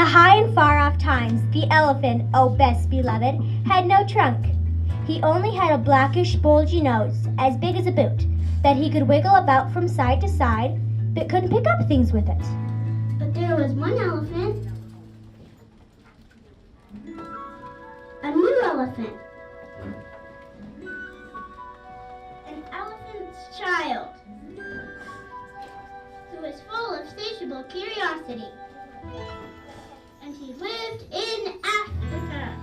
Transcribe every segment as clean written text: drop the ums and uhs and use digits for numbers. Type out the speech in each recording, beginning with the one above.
high and far-off times, the elephant, oh best beloved, had no trunk. He only had a blackish, bulgy nose, as big as a boot, that he could wiggle about from side to side, but couldn't pick up things with it. But there was one elephant, a new elephant, an elephant's child, who was full of satiable curiosity. And he lived in Africa.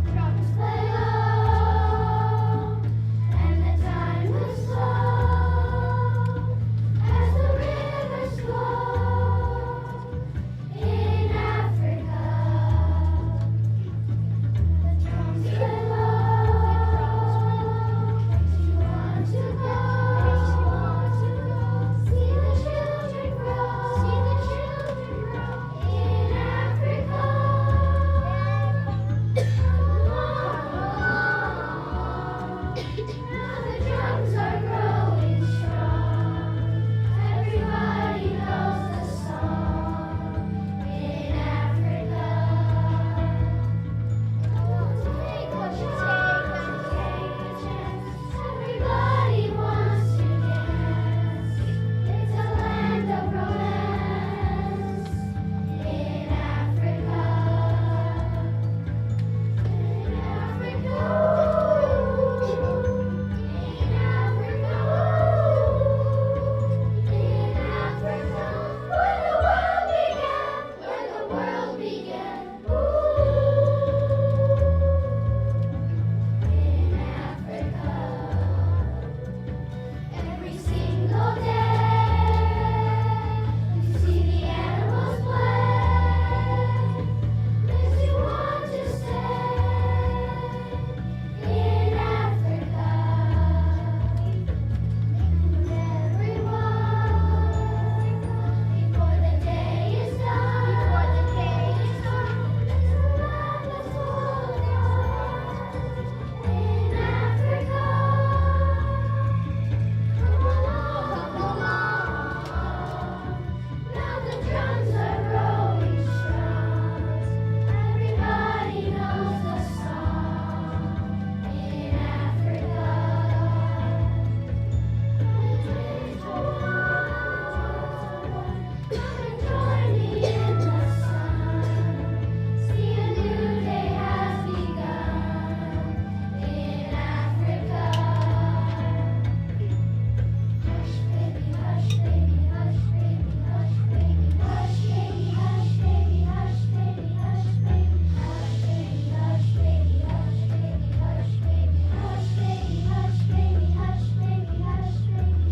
The drums play low, and the time was slow, as the rivers flow in Africa. The drums play low, makes you want to go. See the children grow in Africa. Now the drums are growing strong. Everybody knows the song in Africa. Take what you take a chance. Everybody wants to dance. It's a land of romance in Africa. In Africa. In Africa. In Africa. When the world began. In Africa. Every single day, you see the animals play. Makes you want to stay in Africa. And everyone, before the day is done, it's a land that's full of fun in Africa. Come along, now the drums are growing strong. Everybody knows the song in Africa. Come and join me in the sun. See a new day has begun in Africa. Hush, baby, hush, baby, hush, baby, hush, baby, hush, baby, hush, baby, hush, baby, hush, baby, hush, baby, hush, baby, hush, baby, hush, baby, hush, baby, hush, baby, hush, baby, hush, baby.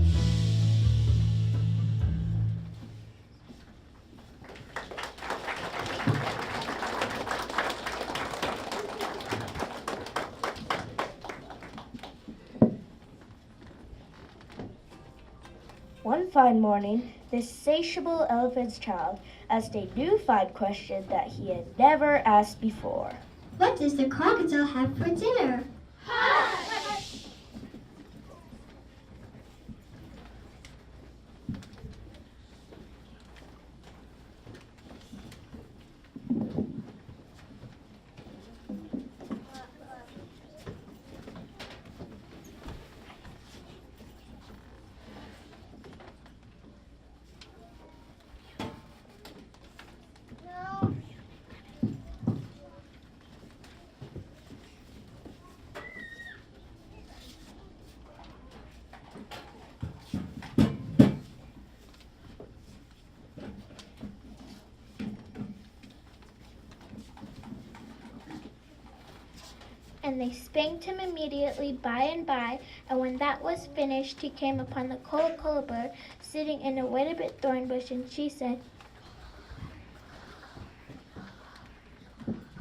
One fine morning, this satiable elephant's child asked a new fine question that he had never asked before. What does the crocodile have for dinner? And they spanked him immediately by and by, and when that was finished, he came upon the kola bird sitting in a wet-a-bit thorn bush, and she said,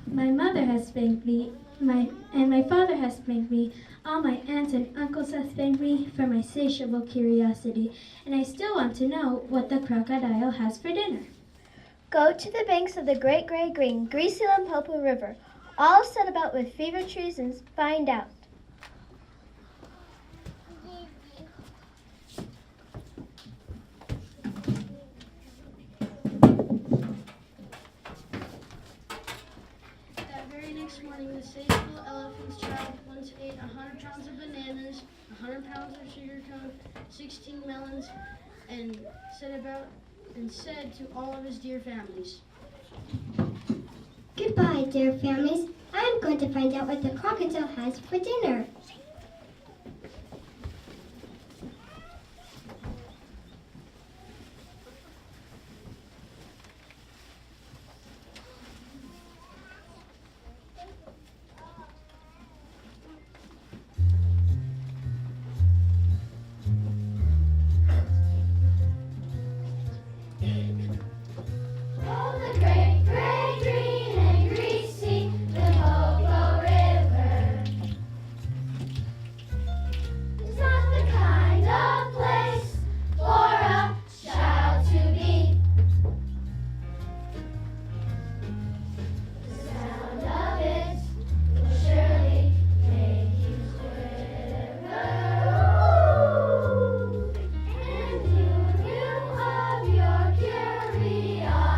My mother has spanked me, and my father has spanked me. All my aunts and uncles have spanked me for my satiable curiosity, and I still want to know what the crocodile has for dinner. Go to the banks of the great gray green, greasy Limpopo River, all set about with fever trees, and find out. insatiable elephant's child once ate 100 pounds of bananas, 100 pounds of sugar cone, 16 melons, and said to all of his dear families, Goodbye, dear families. I'm going to find out what the crocodile has for dinner. Oh, the great, great, green and greasy Limpopo River is not the kind of place for a child to be. The sound of it will surely make you quiver. And you of your curiosity.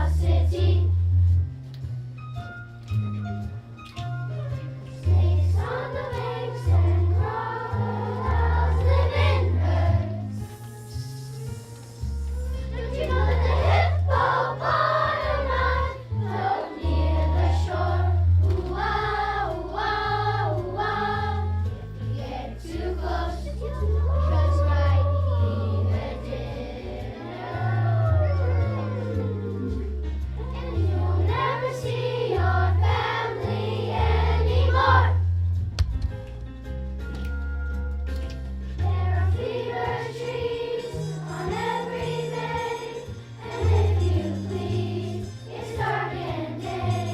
Snakes on the banks and crocodiles live in herds. Don't you know that the hippopotami float near the shore? Ooh-ah, ooh-ah, ooh-ah. If you get too close, because right here and you'll never see your family anymore. There are fever trees on every bank, and if you please, it's dark and day.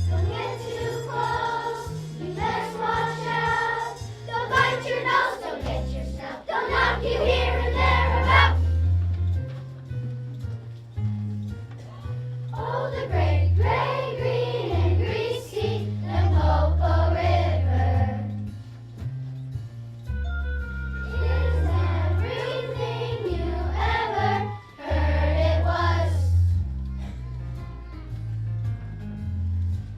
Don't get too close, you best watch out. Don't bite your nose, don't get your snout, don't knock you here and there about. Oh, the great, gray, green, and greasy Limpopo River is everything you ever heard it was.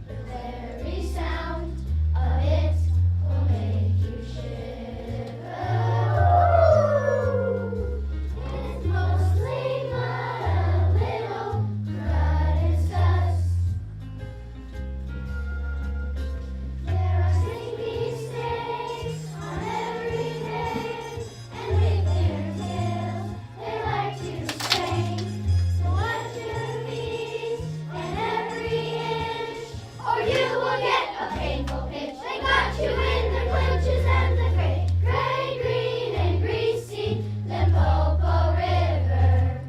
The very sound of it will make you shiver. It's mostly mud, a little crud and dust. There are stinky snakes on every bank, and with their tails they like to spank. So watch your knees and every inch, or you will get a painful pinch. They got you in their clinches, and the great, gray, green, and greasy Limpopo River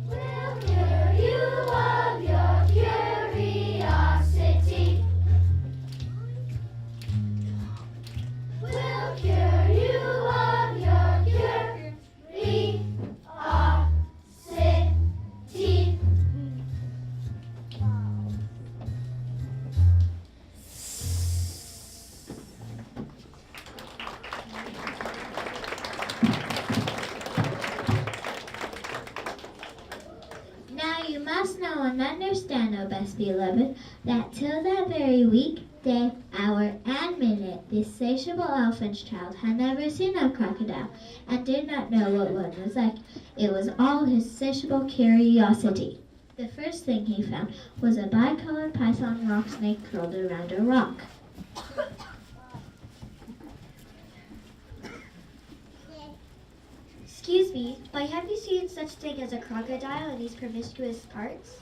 will cure you of your curiosity. Will cure you of your curiosity. Now you must know and understand, O best beloved, that till that very week, day, hour, and minute, this satiable elephant's child had never seen a crocodile, and did not know what one was like. It was all his satiable curiosity. The first thing he found was a bicolored python rock snake curled around a rock. Excuse me, but have you seen such thing as a crocodile in these promiscuous parts?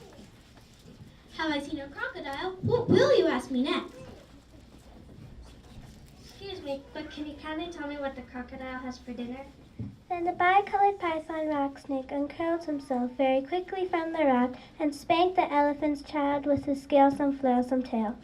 Have I seen a crocodile? What will you ask me next? Excuse me, but can you kindly tell me what the crocodile has for dinner? Then the bicolored python rock snake uncurled himself very quickly from the rock and spanked the elephant's child with his scalesome, flailsome tail.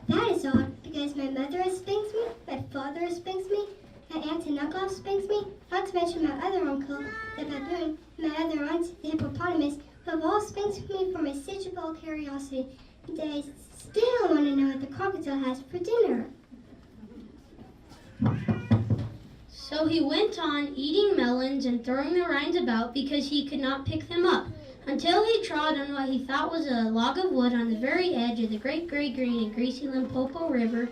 That is odd, because my mother has spanked me, my father has spanked me, my aunt and uncle have spanked me, not to mention my other uncle, the baboon, and my other aunt, the hippopotamus, who have all spanked me for my satiable curiosity. And I still want to know what the crocodile has for dinner. So he went on eating melons and throwing the rinds about because he could not pick them up. until he trod on what he thought was a log of wood on the very edge of the great gray green and greasy Limpopo River,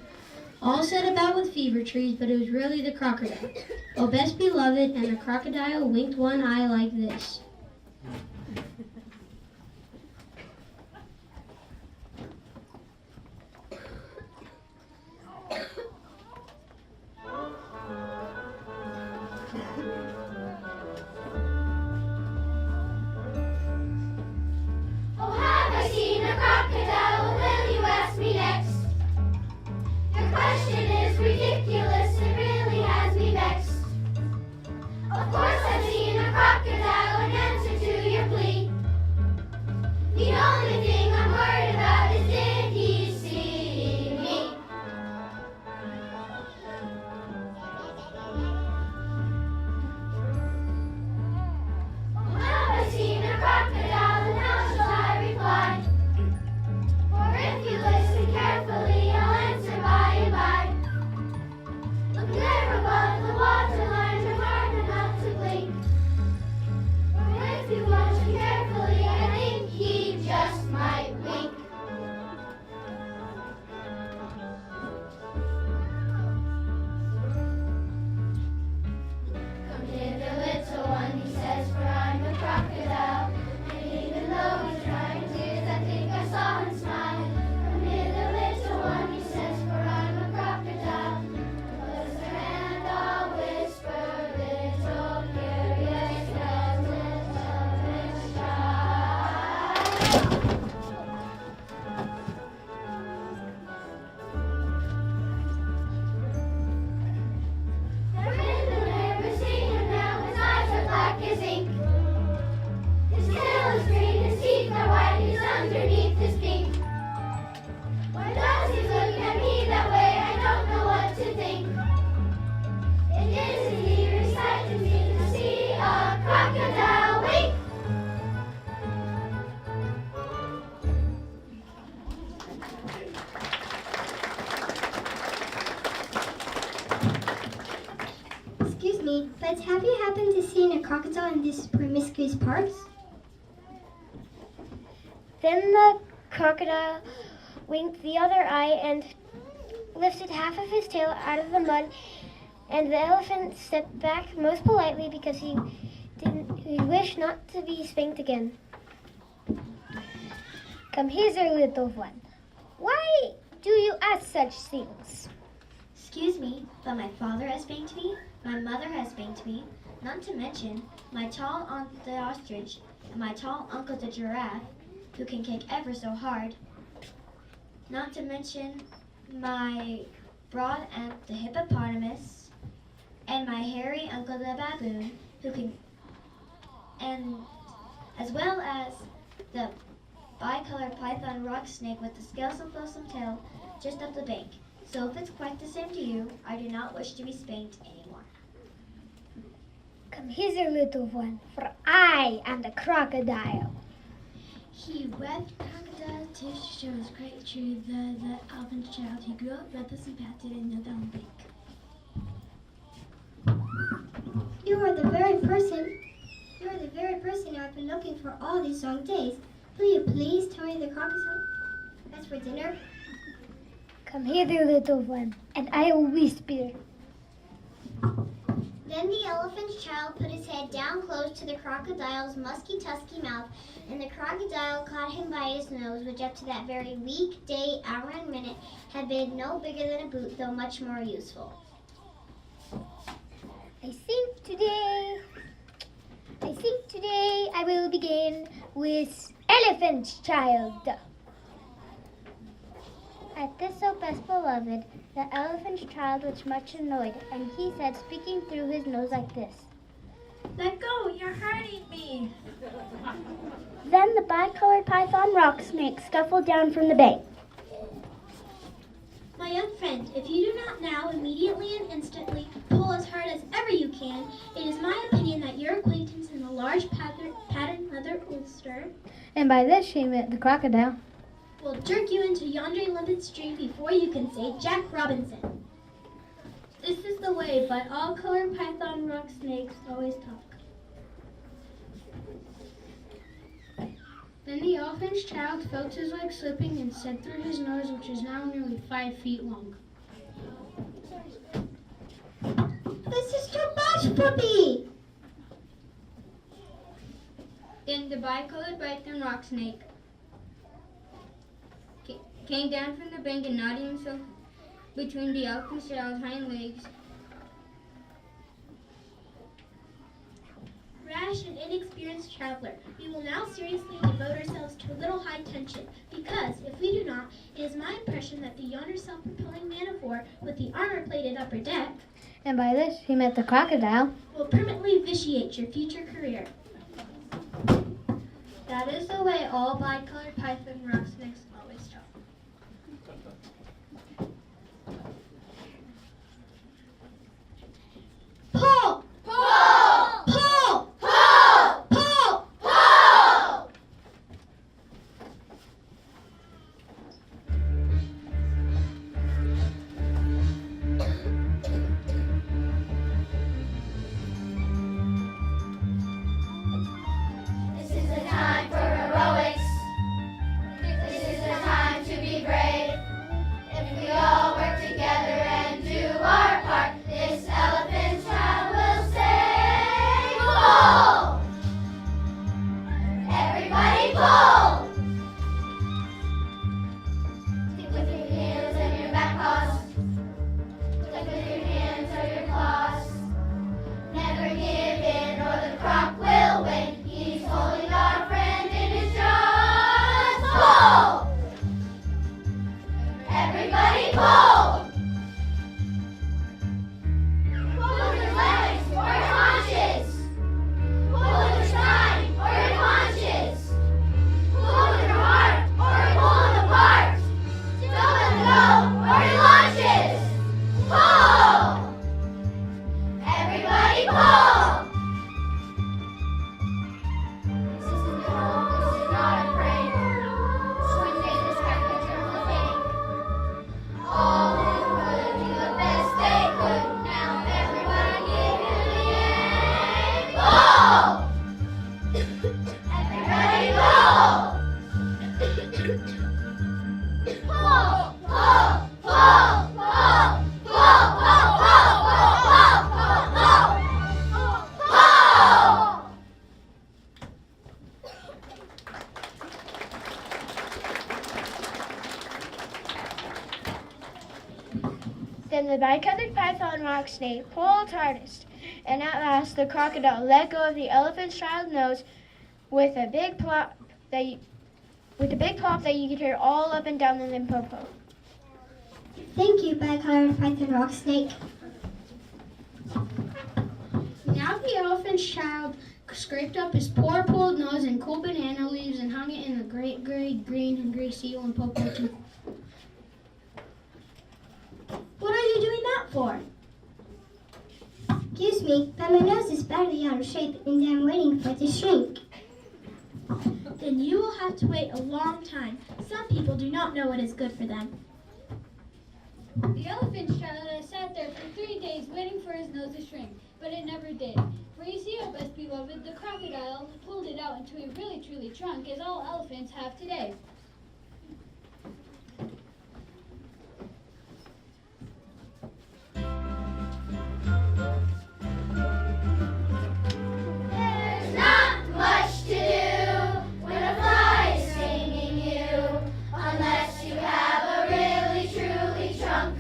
all set about with fever trees, but it was really the crocodile. Oh, best beloved, and the crocodile winked one eye like this. Oh, have I seen a crocodile? Will you ask me next? Your question is ridiculous. It really has me vexed. Of course I've seen a crocodile in answer to your plea. The only thing I'm worried about is did he see me? Oh, have I seen a crocodile, and how shall I reply? For if you listen carefully, I'll answer by and by. Look there above the waterline, try harder not to blink. For if you watch him carefully, I think he just might wink. Come hither, little one, he says, for I'm a crocodile. And even though he's drying tears, I think I saw him smile. Come hither, little one, he says, for I'm a crocodile. Close their hand, I'll whisper, little curious skeleton of this child. I've never seen him now, his eyes are black as ink. His tail is green, his teeth are white, he's underneath his pink. Why does he look at me that way? I don't know what to think. It isn't he recited me to see a crocodile wink. Excuse me, but have you happened to see a crocodile in these promiscuous parts? Then the crocodile winked the other eye and lifted half of his tail out of the mud, and the elephant stepped back most politely because he wished not to be spanked again. Come hither, little one. Why do you ask such things? Excuse me, but my father has spanked me, my mother has spanked me, not to mention my tall aunt the ostrich and my tall uncle the giraffe, who can kick ever so hard, not to mention my broad aunt the hippopotamus, and my hairy uncle the baboon, who can, and as well as the bicolored python rock snake with the scalesome flowsome tail just up the bank. So if it's quite the same to you, I do not wish to be spanked anymore. Come hither, little one, for I am the crocodile. He wept crocodile tears to show his gratitude. The elephant child, he grew up breathless and panted and knelt down the bank. You are the very person I've been looking for all these long days. Will you please tell me the crocodile? That's for dinner. Come hither, little one, and I will whisper. Then the elephant's child put his head down close to the crocodile's musky-tusky mouth, and the crocodile caught him by his nose, which up to that very week, day, hour, and minute had been no bigger than a boot, though much more useful. I think today I will begin with elephant child. At this, O best beloved, the elephant's child was much annoyed, and he said, speaking through his nose like this. Let go, you're hurting me. Then the bicolored python rock snake scuffled down from the bank. My young friend, if you do not now, immediately and instantly, pull as hard as ever you can, it is my opinion that your acquaintance in the large patterned leather ulster And by this she meant the crocodile. will jerk you into yonder limpid stream before you can say Jack Robinson. This is the way, but all colored python rock snakes always talk. Then the elephant's child felt his leg slipping and said through his nose, which is now nearly 5 feet long. This is too much for me. Then the bicolored python rock snake came down from the bank and nodded himself between the elephant's child's hind legs. Rash and inexperienced traveler, we will now seriously devote ourselves to a little high tension, because if we do not, it is my impression that the yonder self-propelling man of war with the armor-plated upper deck, And by this, he meant the crocodile. will permanently vitiate your future career. That is the way all bicolored python rock snakes always talk. Pull! Pull! Pull! Pull! Pull! Pull! This is the time for heroics. This is the time to be brave. If we all work together and do our part, this elephant child will say, pull! Everybody pull! Stick with your heels and your back paws. Stick with your hands or your claws. Never give in or the croc will win. He's holding our friend in his jaws. Pull! Everybody pull! Pull with your legs or your haunches. Pull with your spine or your haunches. Pull with your heart or you're pulling apart. Don't let go or he launches. Pull! Everybody pull! This isn't home, this is not a prank. Swing days crack a triple thing. All who could do the best they could. Now everybody give it a pull! Everybody pull! Pull! Pull! Pull! Pull! Pull! Pull! Pull! Pull! Pull! Pull! Then the bicolored python rock snake pulled hardest, and at last the crocodile let go of the elephant's child's nose with a big plop that you could hear all up and down the Limpopo. Thank you, bicolored python rock snake. Now the elephant's child scraped up his poor pulled nose and cool banana leaves and hung it in the great gray, green, and gray sea Limpopo too. What are you doing that for? Excuse me, but my nose is badly out of shape and I'm waiting for it to shrink. Then you will have to wait a long time. Some people do not know what is good for them. The elephant's child has sat there for 3 days waiting for his nose to shrink, but it never did. For you see, O best beloved, the crocodile pulled it out into a really truly trunk, as all elephants have today. There's not much to do when a fly is stinging you, unless you have a really truly trunk.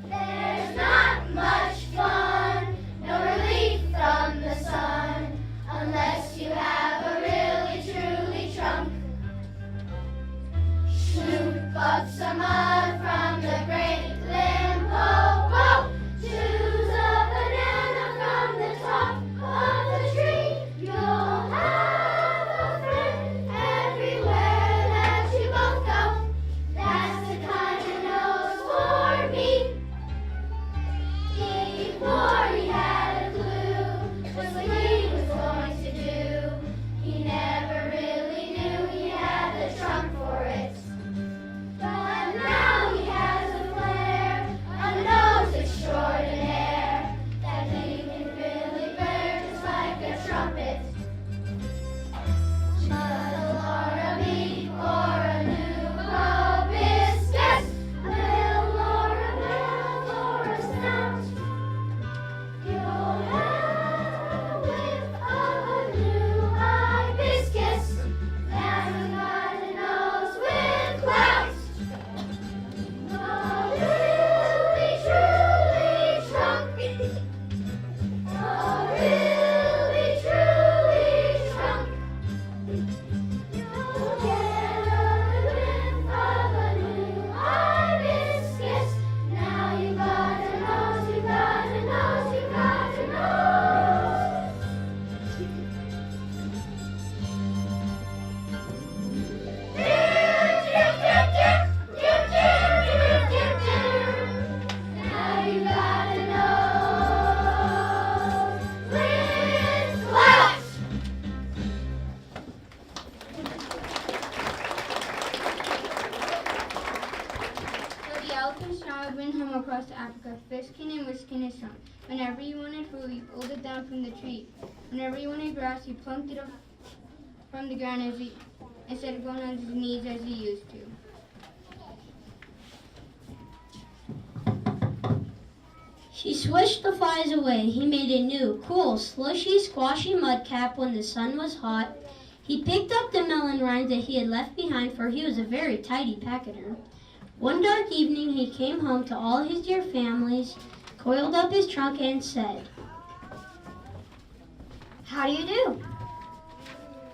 There's not much fun, no relief from the sun, unless you have a really truly trunk. across to Africa, frisking and whisking his trunk. Whenever he wanted food, he pulled it down from the tree. Whenever he wanted grass, he plunked it up from the ground instead of going on his knees as he used to. He swished the flies away. He made a new, cool, slushy, squashy mud cap when the sun was hot. He picked up the melon rinds that he had left behind, for he was a very tidy packeter. One dark evening he came home to all his dear families, coiled up his trunk, and said, How do you do?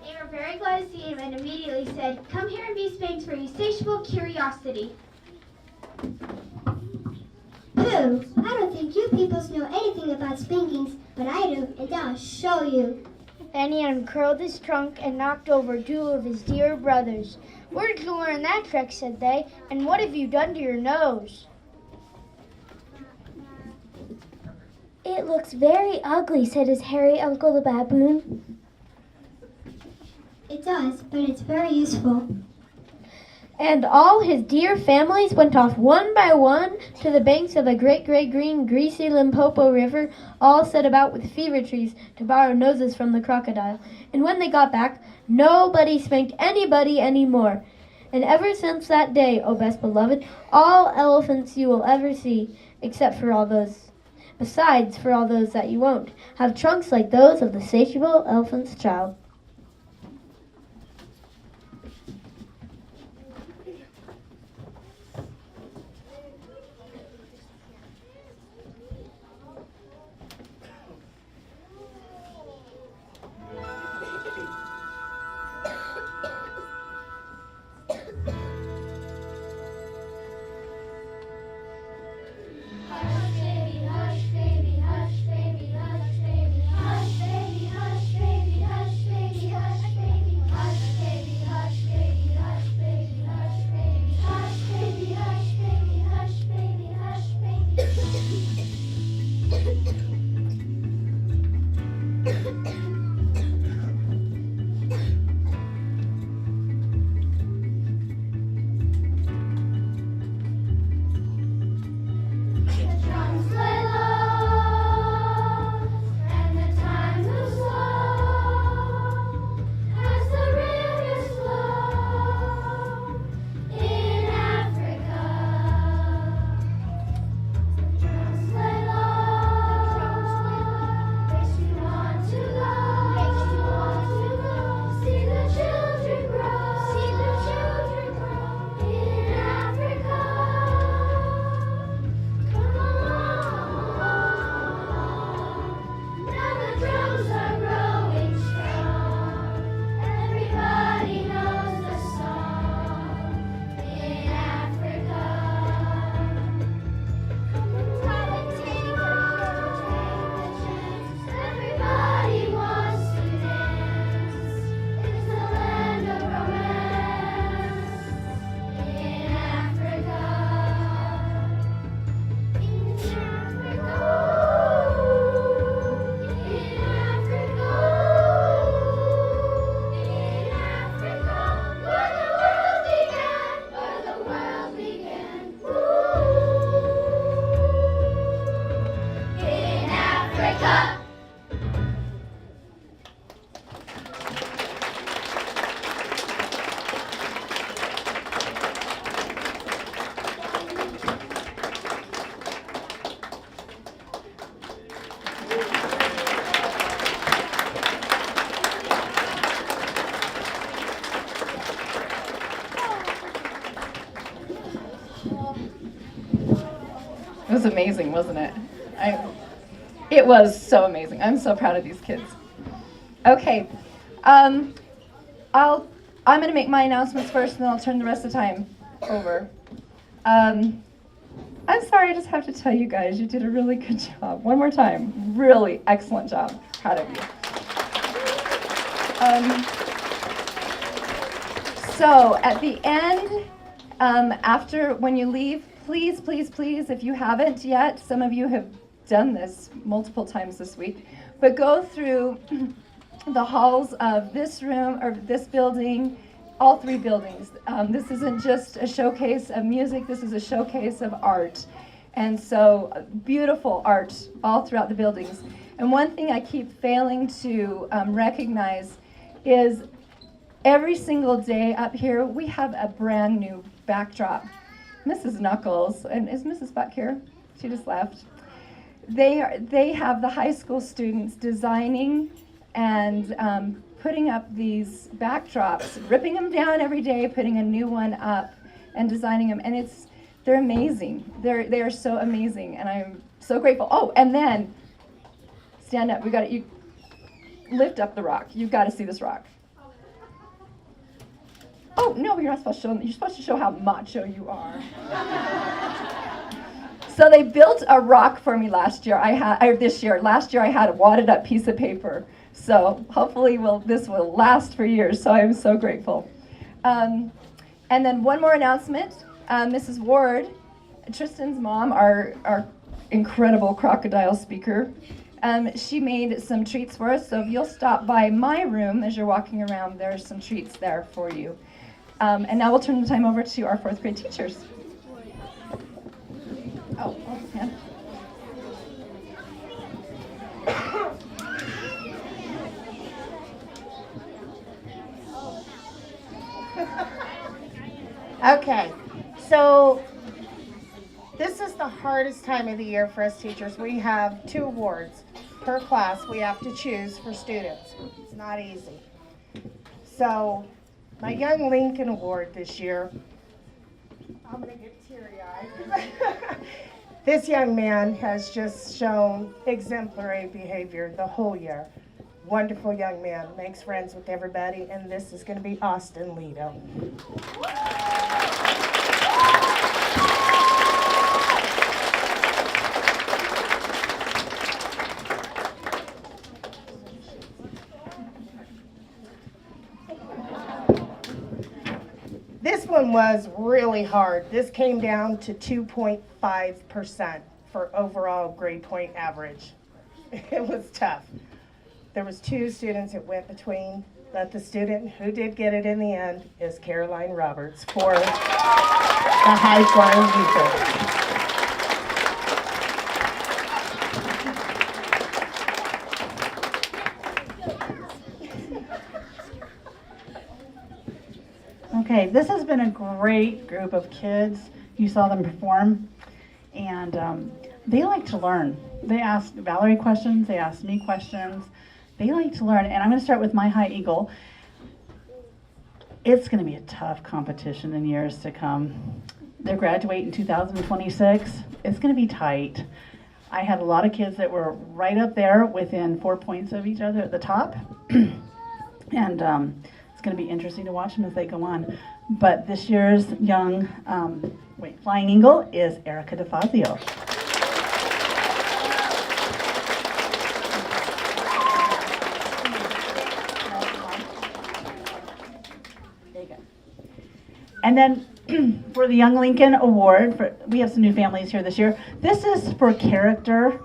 They were very glad to see him and immediately said, Come here and be spanked for your insatiable curiosity. Pooh, I don't think you peoples know anything about spankings, but I do, and I'll show you. Then he uncurled his trunk and knocked over 2 of his dear brothers. Where did you learn that trick, said they, and what have you done to your nose? It looks very ugly, said his hairy uncle the baboon. It does, but it's very useful. And all his dear families went off one by one to the banks of the great gray green greasy Limpopo River, all set about with fever trees to borrow noses from the crocodile. And when they got back, nobody spanked anybody anymore. And ever since that day, O best beloved, all elephants you will ever see, except for all those, besides for all those that you won't, have trunks like those of the satiable elephant's child. It was amazing, wasn't it? It was so amazing. I'm so proud of these kids. Okay, I'm going to make my announcements first, and then I'll turn the rest of the time over. I'm sorry, I just have to tell you guys, you did a really good job. One more time, really excellent job. Proud of you. So at the end, after when you leave, please, please, please, if you haven't yet, some of you have done this multiple times this week, but go through the halls of this room or this building, all 3 buildings. This isn't just a showcase of music, this is a showcase of art. And so beautiful art all throughout the buildings. And one thing I keep failing to recognize is every single day up here, we have a brand new backdrop. Mrs. Knuckles, and is Mrs. back here? She just left. They have the high school students designing and putting up these backdrops, ripping them down every day, putting a new one up, and designing them. And they're amazing. They are so amazing, and I'm so grateful. Oh, and then stand up. You lift up the rock. You've got to see this rock. Oh no, you're not supposed to show. You're supposed to show how macho you are. So they built a rock for me last year. Last year I had a wadded up piece of paper. So hopefully this will last for years. So I'm so grateful. And then one more announcement. Mrs. Ward, Tristan's mom, our incredible crocodile speaker, she made some treats for us. So if you'll stop by my room as you're walking around, there's some treats there for you. And now we'll turn the time over to our 4th grade teachers. Oh, yeah. Okay, so this is the hardest time of the year for us teachers. We have 2 awards per class we have to choose for students. It's not easy. So my Young Lincoln Award this year, I'm going to get teary-eyed. This young man has just shown exemplary behavior the whole year. Wonderful young man, makes friends with everybody, and this is going to be Austin Lido. This one was really hard. This came down to 2.5% for overall grade point average. It was tough. There was 2 students it went between, but the student who did get it in the end is Caroline Roberts for the high flying Eagle. Okay, this has been a great group of kids. You saw them perform, and they like to learn. They ask Valerie questions, they ask me questions. They like to learn, and I'm going to start with my high eagle. It's going to be a tough competition in years to come. They're graduating in 2026. It's going to be tight. I had a lot of kids that were right up there within 4 points of each other at the top, and it's going to be interesting to watch them as they go on. But this year's flying eagle is Erica DeFazio. And then for the Young Lincoln Award, we have some new families here this year. This is for character,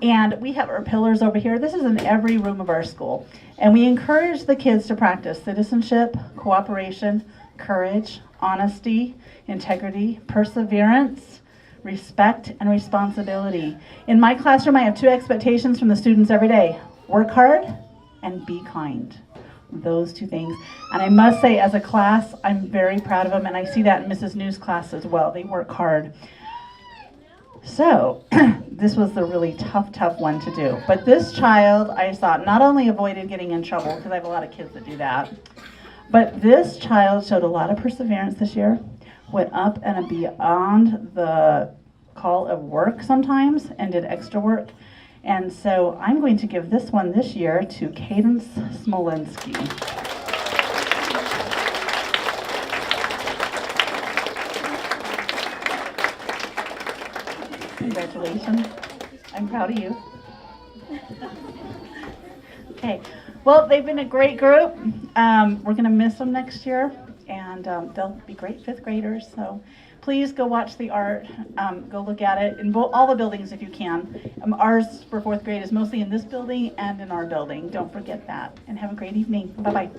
and we have our pillars over here. This is in every room of our school. And we encourage the kids to practice citizenship, cooperation, courage, honesty, integrity, perseverance, respect, and responsibility. In my classroom, I have 2 expectations from the students every day. Work hard and be kind. Those 2 things. And I must say, as a class, I'm very proud of them, and I see that in Mrs. New's class as well. They work hard. So this was the really tough one to do. But this child, I thought, not only avoided getting in trouble, because I have a lot of kids that do that, but this child showed a lot of perseverance this year, went up and beyond the call of work sometimes, and did extra work. And so I'm going to give this one this year to Cadence Smolinski. Congratulations. I'm proud of you. Okay. Well, they've been a great group. We're going to miss them next year, and they'll be great 5th graders. So please go watch the art. Go look at it in all the buildings if you can. Ours for 4th grade is mostly in this building and in our building. Don't forget that. And have a great evening. Bye-bye.